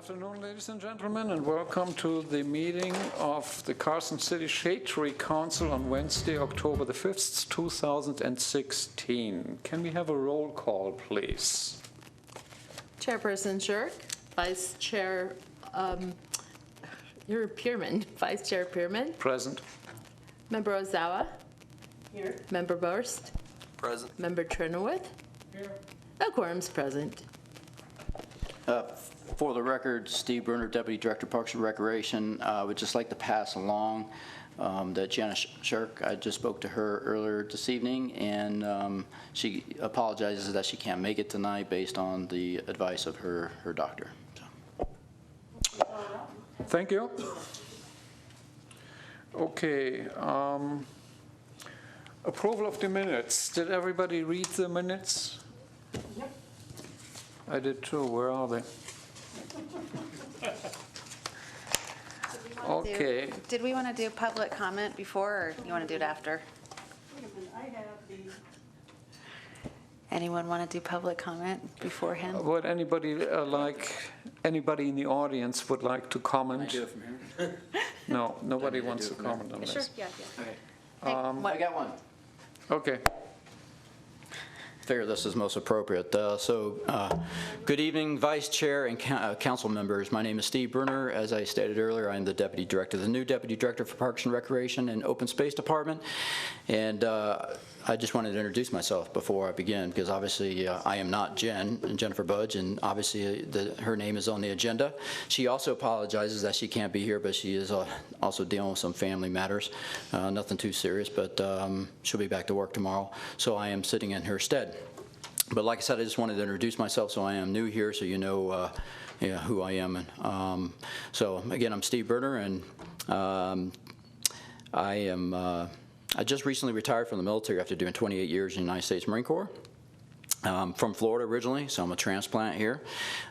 afternoon, ladies and gentlemen, and welcome to the meeting of the Carson City Shade Tree Council on Wednesday, October the 5th, 2016. Can we have a roll call, please? Chairperson Shirk, Vice Chair, you're Pierman, Vice Chair Pierman. Present. Member Ozawa. Here. Member Borst. Present. Member Chernowyth. Here. A quorum's present. For the record, Steve Bruner, Deputy Director, Parks and Recreation. I would just like to pass along that Janice Shirk, I just spoke to her earlier this evening, and she apologizes that she can't make it tonight based on the advice of her doctor. So. Thank you. Okay. Approval of the minutes. Did everybody read the minutes? Yep. I did too. Where are they? Okay. Did we want to do public comment before, or you want to do it after? Wait a minute, I have the, Anyone want to do public comment beforehand? Would anybody anybody in the audience would like to comment? Can I do it from here? No, nobody wants to comment on Sure, this. yeah. Okay. What- I got one. Okay. Figure this is most appropriate. Good evening, Vice Chair and Council members. My name is Steve Bruner. As I stated earlier, I'm the Deputy Director, the new Deputy Director for Parks and Recreation and Open Space Department. And I just wanted to introduce myself before I begin, because obviously I am not Jennifer Budge, and obviously her name is on the agenda. She also apologizes that she can't be here, but she is also dealing with some family matters. Nothing too serious, but she'll be back to work tomorrow, so I am sitting in her stead. But like I said, I just wanted to introduce myself, so I am new here, so you know who I am. And, so again, I'm Steve Bruner, and I just recently retired from the military after doing 28 years in the United States Marine Corps. From Florida originally, so I'm a transplant here.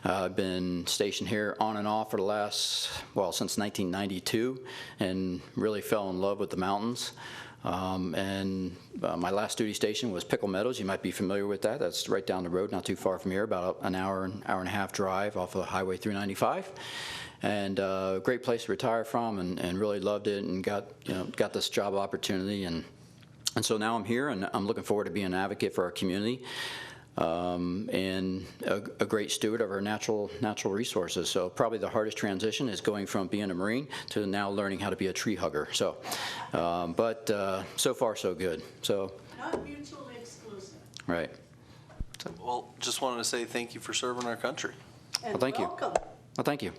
I've been stationed here on and off for the last, since 1992, and really fell in love with the mountains. My last duty station was Pickle Meadows. You might be familiar with that. That's right down the road, not too far from here, about an hour and a half drive off of Highway 395. And a great place to retire from, and really loved it, and got this job opportunity, and so now I'm here, and I'm looking forward to being an advocate for our community, and a great steward of our natural resources. So probably the hardest transition is going from being a Marine to now learning how to be a tree hugger. So, but so far so good. So not mutually exclusive. right. Well, just wanted to say thank you for serving our country. And Well, thank you. welcome. Well, thank you.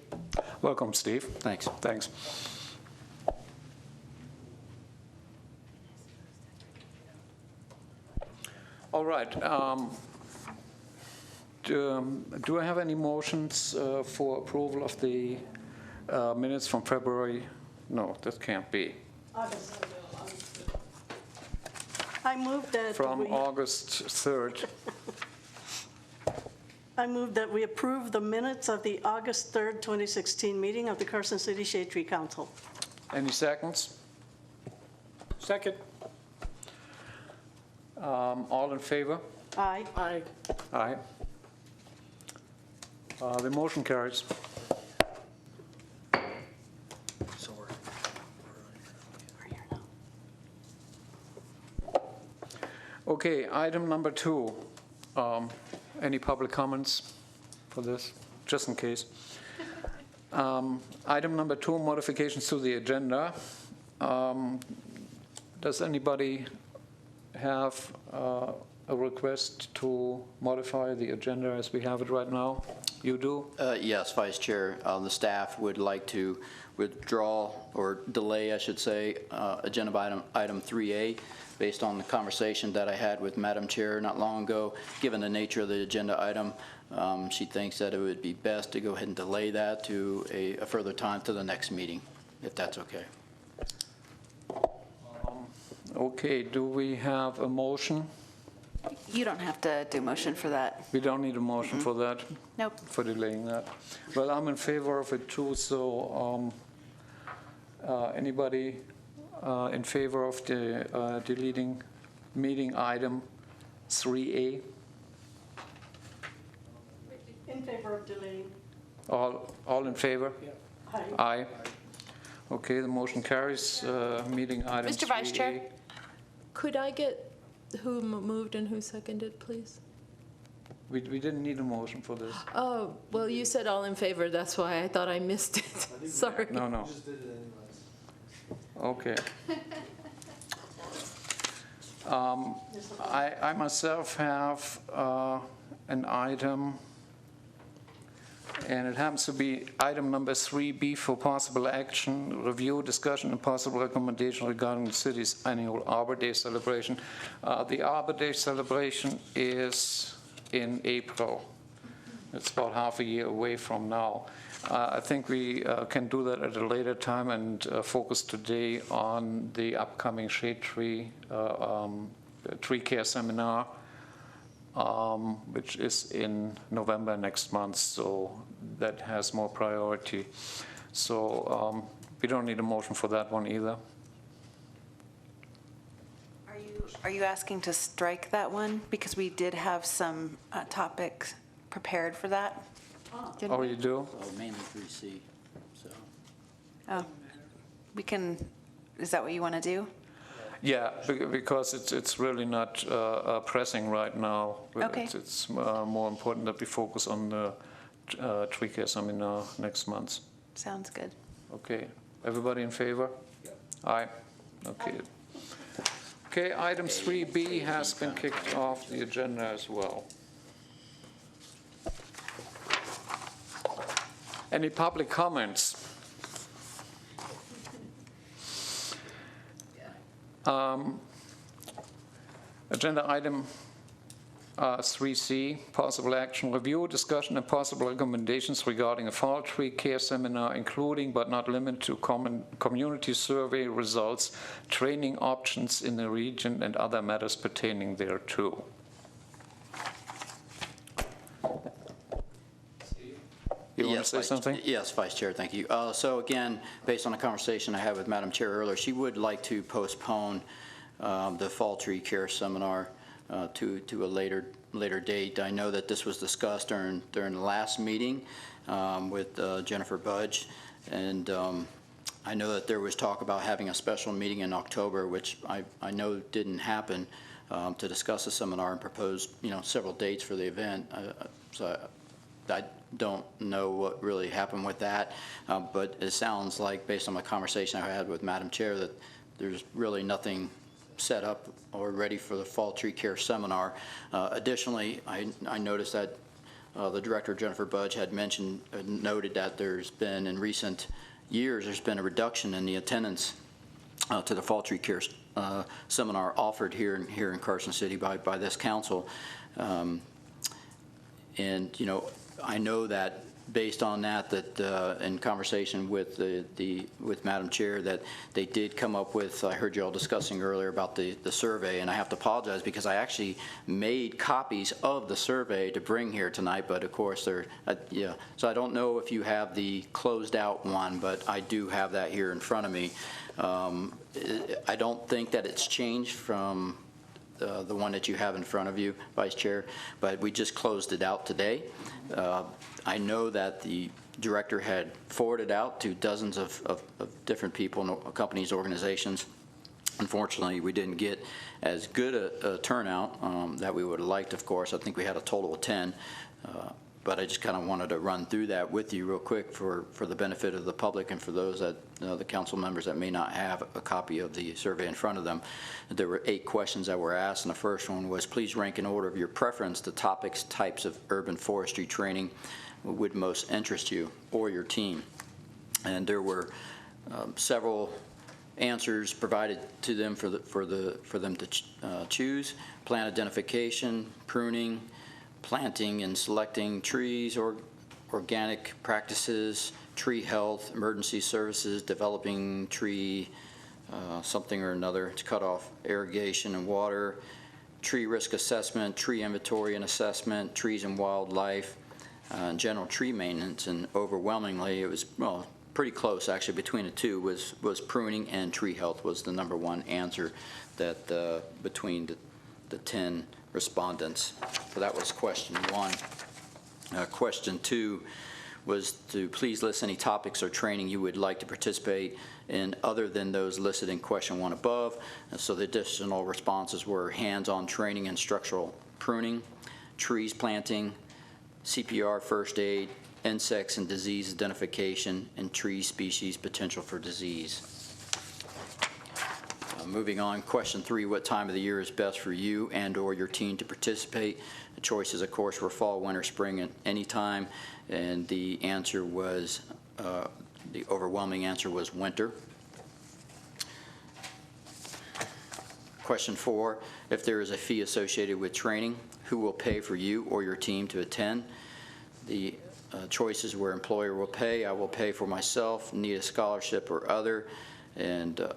Welcome, Steve. Thanks. Thanks. All right. Do I have any motions for approval of the minutes from February? No, that can't be. August. I move that From August 3rd. I move that we approve the minutes of the August 3rd, 2016 meeting of the Carson City Shade Tree Council. Any seconds? Second. All in favor? Aye. Aye. Aye. The motion carries. So we're here now. Okay, item number 2. Any public comments for this, just in case? Item number 2, modifications to the agenda. Does anybody have a request to modify the agenda as we have it right now? You do? Yes, Vice Chair. The staff would like to withdraw or delay, I should say, agenda item 3A, based on the conversation that I had with Madam Chair not long ago. Given the nature of the agenda item, she thinks that it would be best to go ahead and delay that to a further time to the next meeting, if that's okay. Okay, do we have a motion? You don't have to do motion for that. We don't need a motion for that, Nope. for delaying that. Well, I'm in favor of it too, so anybody in favor of the deleting meeting item 3A? In favor of delaying. All in favor? Aye. Aye. Okay, the motion carries. Meeting item 3A. Mr. Vice Chair? Could I get who moved and who seconded, please? We didn't need a motion for this. Oh, well, you said all in favor, that's why I thought I missed it. Sorry. No. Okay. I myself have an item, and it happens to be item number 3B for possible action, review, discussion, and possible recommendation regarding the city's annual Arbor Day celebration. The Arbor Day celebration is in April. It's about half a year away from now. I think we can do that at a later time and focus today on the upcoming shade tree care seminar, which is in November next month, so that has more priority. So we don't need a motion for that one either. Are you asking to strike that one? Because we did have some topics prepared for that. Didn't Oh, we? you do? Oh, mainly 3C, so. Oh, we can, is that what you want to do? Yeah, because it's really not pressing right now. Okay. It's more important that we focus on the tree care seminar next month. Sounds good. Okay, everybody in favor? Aye. Okay. Okay, item 3B has been kicked off the agenda as well. Any public comments? Agenda item 3C, possible action, review, discussion, and possible recommendations regarding a fall tree care seminar, including but not limited to community survey results, training options in the region, and other matters pertaining thereto. You want to say something? Yes, Vice Chair, thank you. So again, based on a conversation I had with Madam Chair earlier, she would like to postpone the fall tree care seminar to a later date. I know that this was discussed during the last meeting with Jennifer Budge, and I know that there was talk about having a special meeting in October, which I know didn't happen, to discuss the seminar and propose, several dates for the event. So I don't know what really happened with that, but it sounds like, based on the conversation I had with Madam Chair, that there's really nothing set up or ready for the fall tree care seminar. Additionally, I noticed that the director, Jennifer Budge, had noted that there's been, in recent years, there's been a reduction in the attendance to the fall tree care seminar offered here in Carson City by this council. And I know that based on that in conversation with with Madam Chair, that they did come up with, I heard you all discussing earlier about the survey, and I have to apologize because I actually made copies of the survey to bring here tonight, but of course so I don't know if you have the closed out one, but I do have that here in front of me. I don't think that it's changed from the one that you have in front of you, Vice Chair, but we just closed it out today. I know that the director had forwarded out to dozens of different people, companies, organizations. Unfortunately, we didn't get as good a turnout that we would have liked, of course. I think we had a total of 10. But I just kind of wanted to run through that with you real quick for the benefit of the public and for those that, the council members that may not have a copy of the survey in front of them. There were 8 questions that were asked, and the first one was, please rank in order of your preference the topics, types of urban forestry training would most interest you or your team. And there were several answers provided to them for them to choose: plant identification, pruning, planting and selecting trees, or organic practices, tree health, emergency services, developing tree something or another to cut off irrigation and water, tree risk assessment, tree inventory and assessment, trees and wildlife, general tree maintenance. And overwhelmingly, it was, well, pretty close actually between the two, was pruning and tree health was the #1 answer that between the 10 respondents. So that was question 1. Question 2 was to please list any topics or training you would like to participate in other than those listed in question 1 above. And so the additional responses were hands-on training and structural pruning, trees planting, CPR first aid, insects and disease identification, and tree species potential for disease. Moving on, question 3, what time of the year is best for you and/or your team to participate? The choices, of course, were fall, winter, spring, and any time, and the answer was, the overwhelming answer was winter. Question 4, if there is a fee associated with training, who will pay for you or your team to attend? The choices were employer will pay, I will pay for myself, need a scholarship or other, and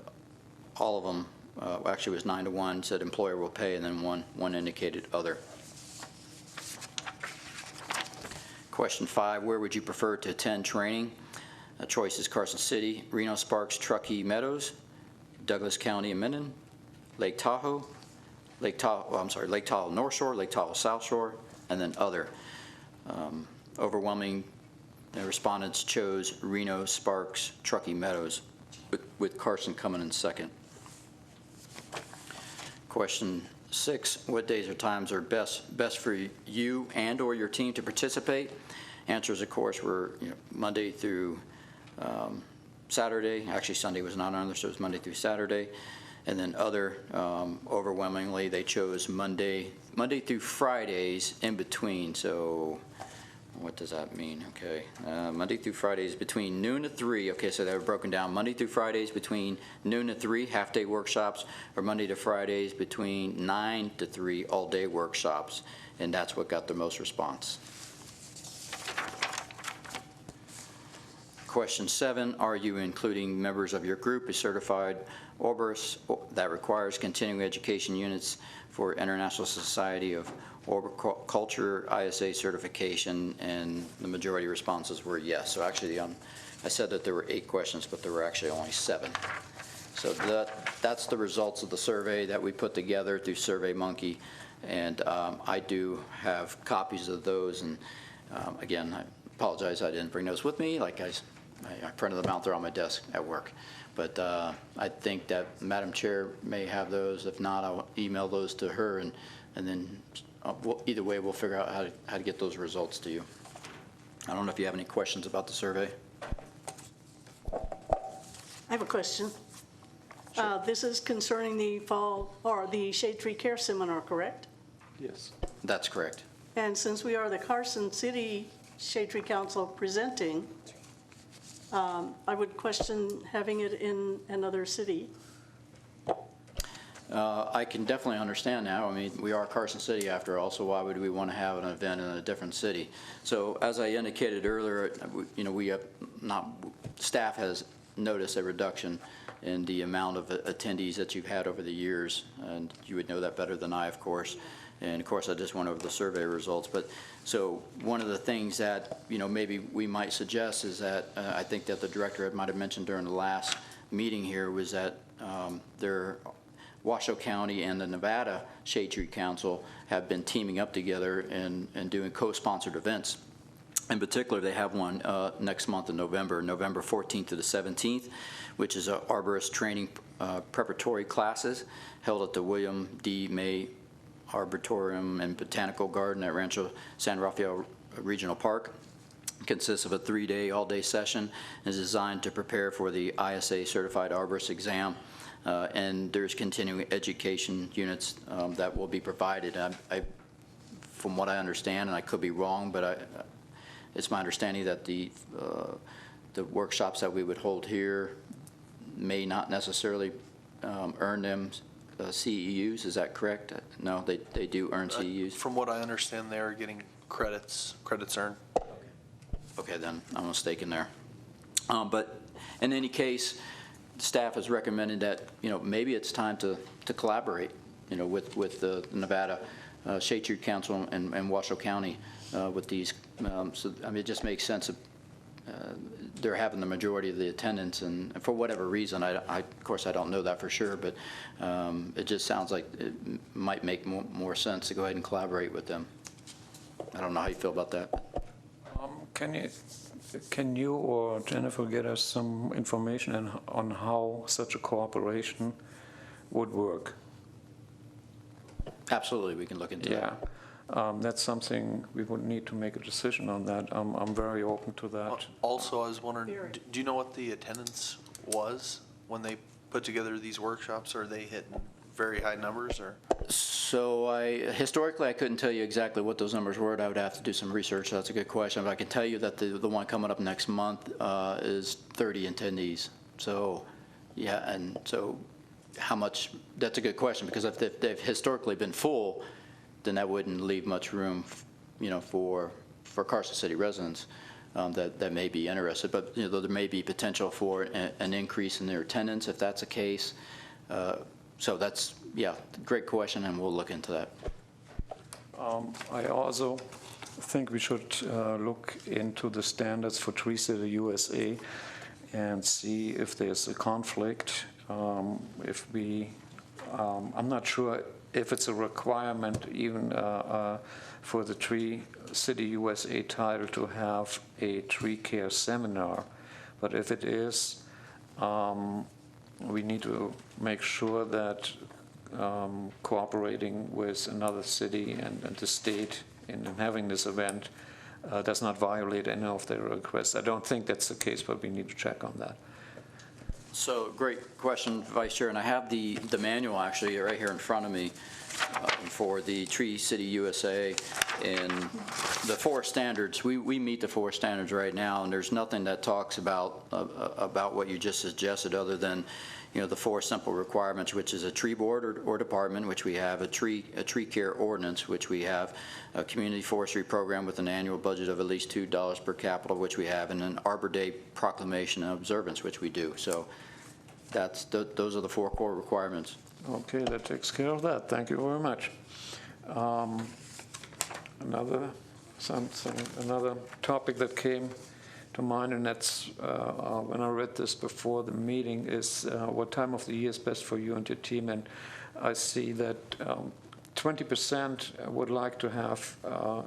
all of them, actually it was 9-1, said employer will pay, and then one indicated other. Question 5, where would you prefer to attend training? Choices Carson City, Reno Sparks, Truckee Meadows, Douglas County and Minden, Lake Tahoe, Lake Tahoe North Shore, Lake Tahoe South Shore, and then other. Overwhelming respondents chose Reno Sparks, Truckee Meadows, with Carson coming in second. Question 6, what days or times are best for you and/or your team to participate? Answers, of course, were Monday through Saturday. Actually, Sunday was not on there, so it was Monday through Saturday. And then other, overwhelmingly, they chose Monday through Fridays in between. So what does that mean? Okay, Monday through Fridays between noon to 3. Okay, so they were broken down. Monday through Fridays between noon to 3, half-day workshops, or Monday to Fridays between 9 to 3, all-day workshops. And that's what got the most response. Question 7, are you including members of your group, a certified arborist that requires continuing education units for International Society of Arboriculture ISA certification? And the majority of responses were yes. So actually, I said that there were 8 questions, but there were actually only 7. So that's the results of the survey that we put together through SurveyMonkey. And I do have copies of those. And again, I apologize I didn't bring those with me. Like I printed them out there on my desk at work. But I think that Madam Chair may have those. If not, I'll email those to her, and then either way, we'll figure out how to get those results to you. I don't know if you have any questions about the survey. I have a question. This is concerning the fall, or the Shade Tree Care Seminar, correct? Yes. That's correct. And since we are the Carson City Shade Tree Council presenting, I would question having it in another city. I can definitely understand now. I mean, we are Carson City after all, so why would we want to have an event in a different city? So as I indicated earlier, we have staff has noticed a reduction in the amount of attendees that you've had over the years, and you would know that better than I, of course. And of course, I just went over the survey results. But so one of the things that maybe we might suggest is that I think that the director might have mentioned during the last meeting here was that Washoe County and the Nevada Shade Tree Council have been teaming up together and doing co-sponsored events. In particular, they have one next month in November 14th to the 17th, which is an arborist training preparatory classes held at the William D. May Arboretum and Botanical Garden at Rancho San Rafael Regional Park. It consists of a 3-day, all-day session and is designed to prepare for the ISA Certified Arborist exam. And there's continuing education units that will be provided. From what I understand, and I could be wrong, but it's my understanding that the workshops that we would hold here may not necessarily earn them CEUs. Is that correct? No, they do earn CEUs. From what I understand, they are getting credits earned. Okay, then I'm mistaken there. But in any case, staff has recommended that maybe it's time to collaborate with the Nevada Shade Tree Council and Washoe County with these. So I mean, it just makes sense of they're having the majority of the attendance, and for whatever reason, of course I don't know that for sure, but it just sounds like it might make more sense to go ahead and collaborate with them. I don't know how you feel about that. Can you Can you or Jennifer get us some information on how such a cooperation would work? Absolutely, we can look into that. Yeah, that's something we would need to make a decision on that. I'm very open to that. Also, I was wondering, Very. do you know what the attendance was when they put together these workshops? Are they hitting very high numbers, or? So historically, I couldn't tell you exactly what those numbers were. I would have to do some research. That's a good question. But I can tell you that the one coming up next month is 30 attendees. So, yeah, and so how much, that's a good question, because if they've historically been full, then that wouldn't leave much room, for Carson City residents that may be interested. But, there may be potential for an increase in their attendance if that's the case. So that's, yeah, great question, and we'll look into that. I also think we should look into the standards for Tree City USA and see if there's a conflict. I'm not sure if it's a requirement even for the Tree City USA title to have a tree care seminar, but if it is, we need to make sure that cooperating with another city and the state in having this event does not violate any of their requests. I don't think that's the case, but we need to check on that. So great question, Vice Chair, and I have the manual actually right here in front of me for the Tree City USA and the forest standards. We meet the forest standards right now, and there's nothing that talks about what you just suggested other than, the four simple requirements, which is a tree board or department, which we have, a tree care ordinance, which we have, a community forestry program with an annual budget of at least $2 per capita, which we have, and an Arbor Day proclamation and observance, which we do. So those are the four core requirements. Okay, that takes care of that. Thank you very much. Another topic that came to mind, and that's when I read this before the meeting, is what time of the year is best for you and your team. And I see that 20% would like to have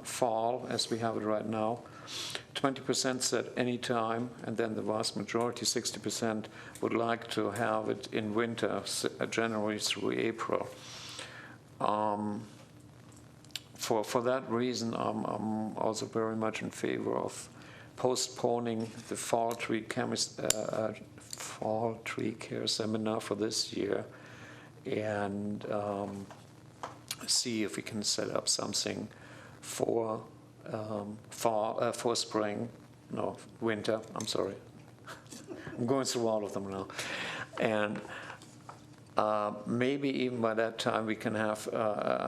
fall as we have it right now. 20% said any time, and then the vast majority, 60%, would like to have it in winter, January through April. For that reason, I'm also very much in favor of postponing the fall tree care seminar for this year, and see if we can set up something for winter. I'm sorry. I'm going through all of them now. And maybe even by that time we can have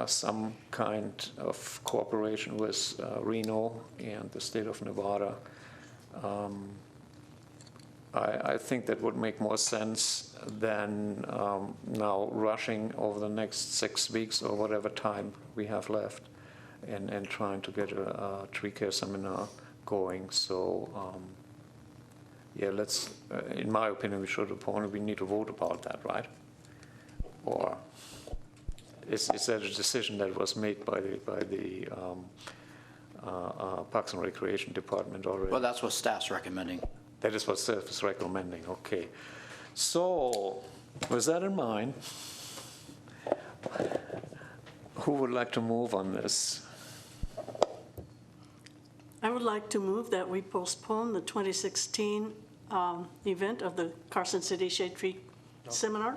some kind of cooperation with Reno and the state of Nevada. I think that would make more sense than now rushing over the next 6 weeks or whatever time we have left and trying to get a tree care seminar going. So yeah, let's, in my opinion, we need to vote about that, right? Or is that a decision that was made by the Parks and Recreation Department already? Well, that's what staff's recommending. That is what staff is recommending, okay. So, with that in mind, who would like to move on this? I would like to move that we postpone the 2016 event of the Carson City Shade Tree Seminar.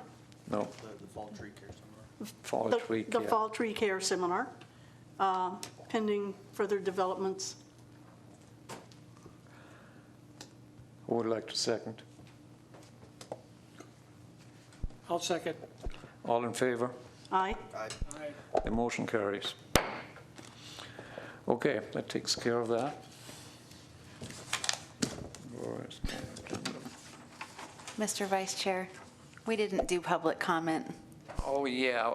No, The fall tree care seminar. fall tree The care. Fall Tree Care Seminar, pending further developments. Who would like to second? I'll second. All in favor? Aye. The motion carries. Okay, that takes care of that. Where is my agenda? Mr. Vice Chair, we didn't do public comment. Oh, yeah,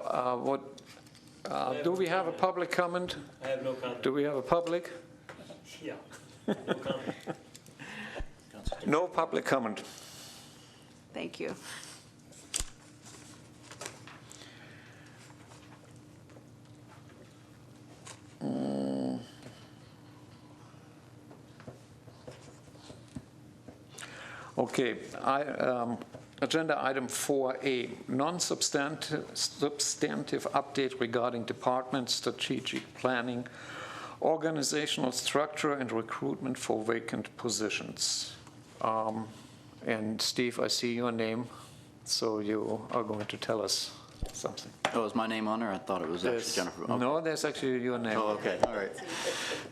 do we have a public comment? I have no comment. Do we have a public? Yeah, no comment. No public comment. Thank you. Okay, agenda item 4A, non-substantive update regarding department strategic planning, organizational structure and recruitment for vacant positions. And Steve, I see your name, so you are going to tell us something. Oh, is my name on there? I thought it was actually Jennifer. Okay. No, there's actually your name. Oh, okay, all right.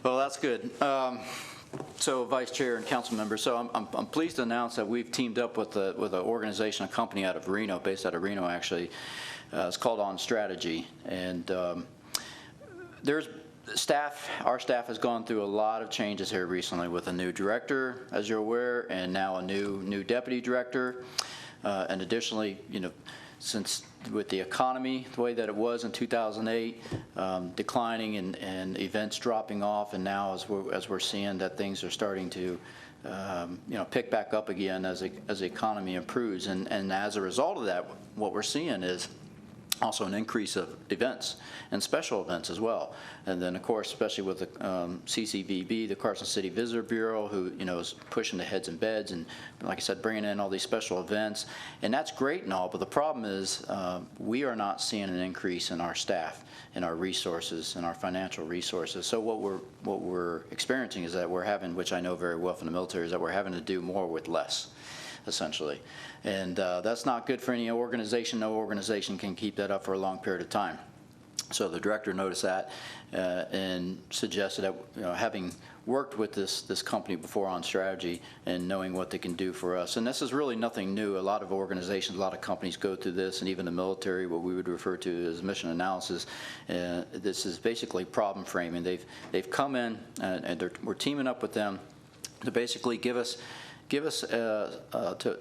Well, that's good. So, Vice Chair and council members, so I'm pleased to announce that we've teamed up with an organization, a company out of Reno, based out of Reno, actually. It's called On Strategy, and there's our staff has gone through a lot of changes here recently with a new director, as you're aware, and now a new deputy director, and additionally, since with the economy the way that it was in 2008, declining and events dropping off, and now as we're seeing that things are starting to pick back up again as the economy improves, and as a result of that, what we're seeing is also an increase of events and special events as well. And then, of course, especially with the CCVB, the Carson City Visitor Bureau, who is pushing the heads and beds and, like I said, bringing in all these special events. And that's great and all, but the problem is we are not seeing an increase in our staff, in our resources, in our financial resources. So what we're experiencing is that we're having, which I know very well from the military, is that we're having to do more with less, essentially. And that's not good for any organization. No organization can keep that up for a long period of time. So the director noticed that and suggested that, having worked with this company before On Strategy and knowing what they can do for us. And this is really nothing new. A lot of organizations, a lot of companies go through this, and even the military, what we would refer to as mission analysis. This is basically problem framing. They've come in and we're teaming up with them to basically give us to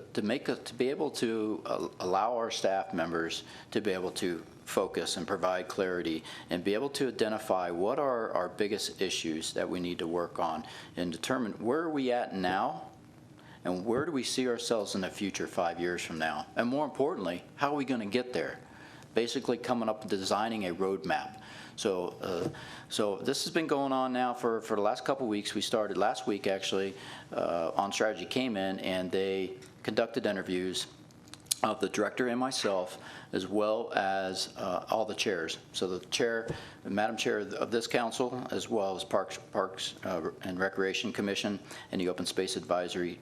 be able to allow our staff members to be able to focus and provide clarity and be able to identify what are our biggest issues that we need to work on and determine where are we at now and where do we see ourselves in the future 5 years from now, and more importantly, how are we going to get there? Basically coming up and designing a roadmap. So this has been going on now for the last couple of weeks. We started last week, actually. On Strategy came in and they conducted interviews of the director and myself, as well as all the chairs. So the chair, Madam Chair of this council, as well as Parks and Recreation Commission and the Open Space Advisory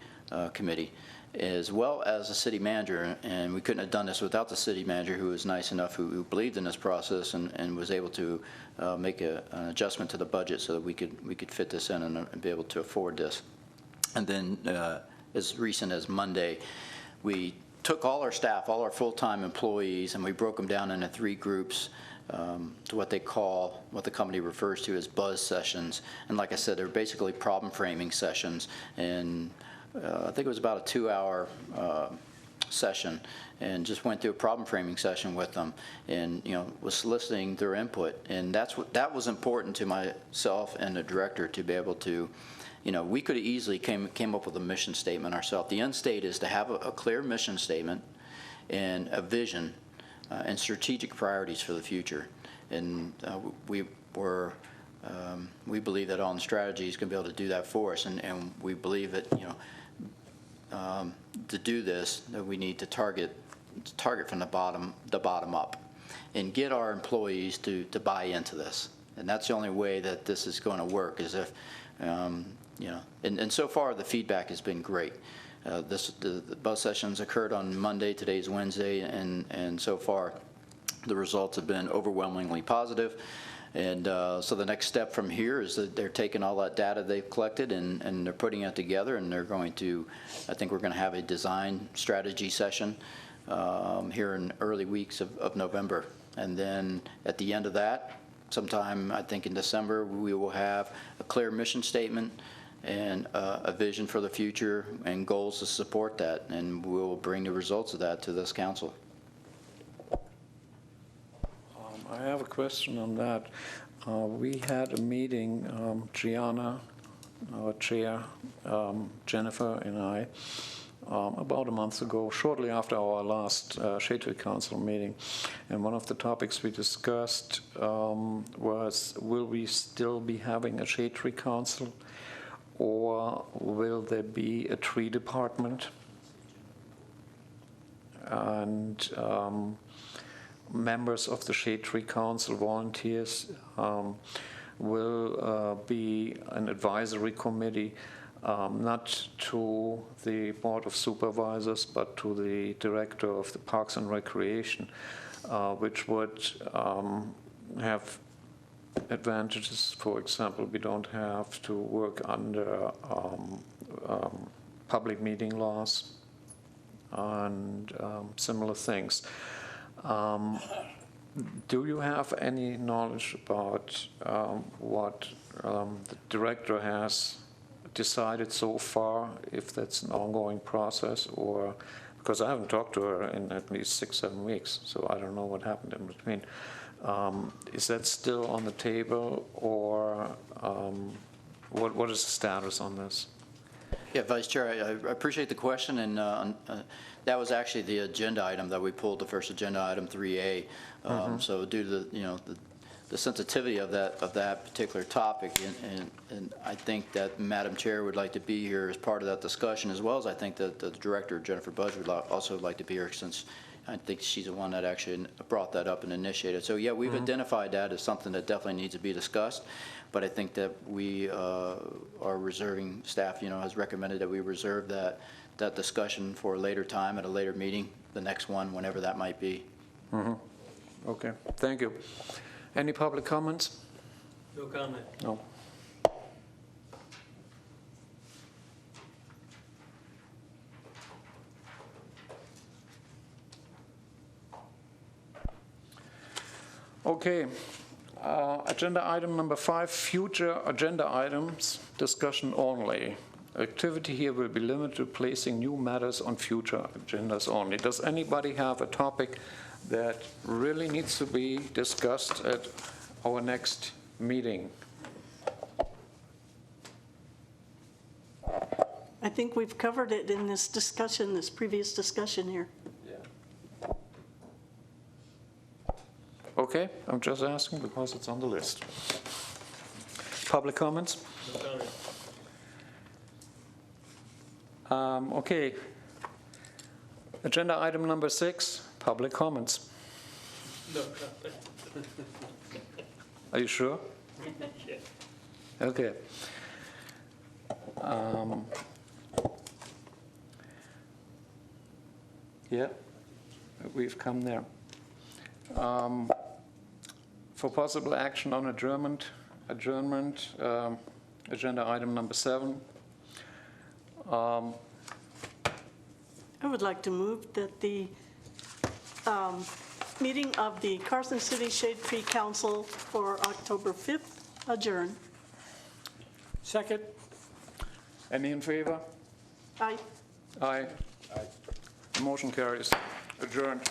Committee, as well as the city manager. And we couldn't have done this without the city manager, who was nice enough, who believed in this process and was able to make an adjustment to the budget so that we could fit this in and be able to afford this. And then as recent as Monday, we took all our staff, all our full-time employees, and we broke them down into 3 groups to what the company refers to as buzz sessions. And like I said, they're basically problem framing sessions. And I think it was about a 2-hour session, and just went through a problem framing session with them, and was soliciting their input. And that was important to myself and the director to be able to. We could have easily came up with a mission statement ourselves. The end state is to have a clear mission statement and a vision and strategic priorities for the future. And we believe that On Strategy is going to be able to do that for us. And we believe that to do this, that we need to target from the bottom up and get our employees to buy into this. And that's the only way that this is going to work, is if and so far the feedback has been great. The buzz sessions occurred on Monday, today's Wednesday, and so far the results have been overwhelmingly positive. And so the next step from here is that they're taking all that data they've collected and they're putting it together, and they're going to, I think we're going to have a design strategy session here in early weeks of November. And then at the end of that, sometime I think in December, we will have a clear mission statement and a vision for the future and goals to support that, and we'll bring the results of that to this council. I have a question on that. We had a meeting, Gianna, our chair, Jennifer and I, about a month ago, shortly after our last Shade Tree Council meeting. And one of the topics we discussed was, will we still be having a Shade Tree Council, or will there be a tree department? and members of the Shade Tree Council, volunteers, will be an advisory committee, not to the Board of Supervisors, but to the Director of the Parks and Recreation, which would have advantages. For example, we don't have to work under public meeting laws and similar things. Do you have any knowledge about what the director has decided so far, if that's an ongoing process, or because I haven't talked to her in at least 6-7 weeks, so I don't know what happened in between. Is that still on the table, or what is the status on this? Yeah, Vice Chair, I appreciate the question, and that was actually the agenda item that we pulled, the first agenda item 3A. So due to the sensitivity of that particular topic, and I think that Madam Chair would like to be here as part of that discussion, as well as I think that the Director, Jennifer Budge, would also like to be here, since I think she's the one that actually brought that up and initiated. So yeah, we've identified that as something that definitely needs to be discussed, but I think that we are reserving, staff, has recommended that we reserve that discussion for a later time at a later meeting, the next one, whenever that might be. Okay, thank you. Any public comments? No comment. No. Okay, agenda item number 5, future agenda items, discussion only. Activity here will be limited to placing new matters on future agendas only. Does anybody have a topic that really needs to be discussed at our next meeting? I think we've covered it in this discussion, this previous discussion here. Okay, I'm just asking because it's on the list. Public comments? No comment. Okay. Agenda item number 6, public comments. No comment. Are you sure? Yeah. Okay. Yeah, we've come there. For possible action on adjournment, agenda item number 7. I would like to move that the meeting of the Carson City Shade Tree Council for October 5th adjourn. Second. Any in favor? Aye. Aye. Motion carries. Adjourned.